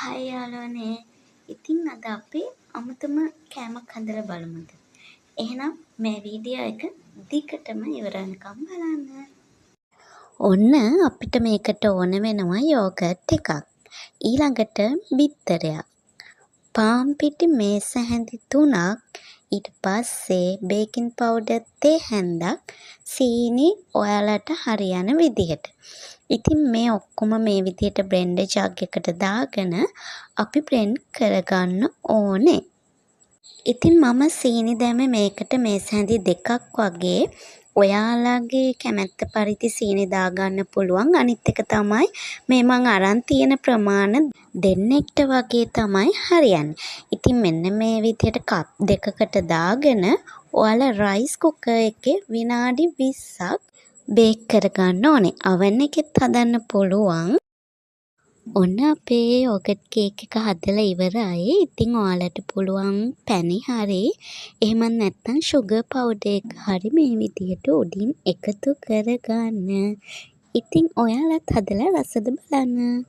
හයි යාළුවනේ. ඉතින් අද අපි අමුතුම කෑමක් හදලා බලමුද? එහෙනම් මේ වීඩියෝ එක දිගටම ඉවර වෙනකම් බලන්න. ඔන්න අපිට මේකට ඕන වෙනවා යෝගට් එකක්. ඊළඟට බිත්තරයක්. පාන් පිටි මේස හැඳි 3ක්. ඊට පස්සේ බේකින් පවුඩර් තේ හැන්දක්. සීනි ඔයාලට හරියන විදිහට. ඉතින් මේ ඔක්කොම මේ විදිහට බ්ලෙන්ඩර් ජග් එකට දාගෙන අපි බ්ලෙන්ඩ් කරගන්න ඕනේ. ඉතින් මම සීනි දැම්මේ මේකට මේස හැඳි 2ක් වගේ. ඔයාලගේ කැමැත්ත පරිදි සීනි දාගන්න පුළුවන්. අනිත් එක තමයි මේ මං අරන් තියෙන ප්‍රමාණ දෙන්නෙක්ට වගේ තමයි හරියන්නේ. ඉතින් මෙන්න මේ විදිහට කප් දෙකකට දාගෙන ඔයාලා රයිස් කුකර් එකේ විනාඩි 20ක් බේක් කරගන්න ඕනේ. oven එකෙත් හදන්න පුළුවන්. ඔන්න අපේ යෝගට් කේක් එක හදලා ඉවරයි. ඉතින් ඔයාලට පුළුවන් පැණි හරි එහෙමත් නැත්නම් sugar powder එක හරි මේ විදිහට උඩින් එකතු කරගන්න. ඉතින් ඔයාලත් හදලා රසද බලන්න.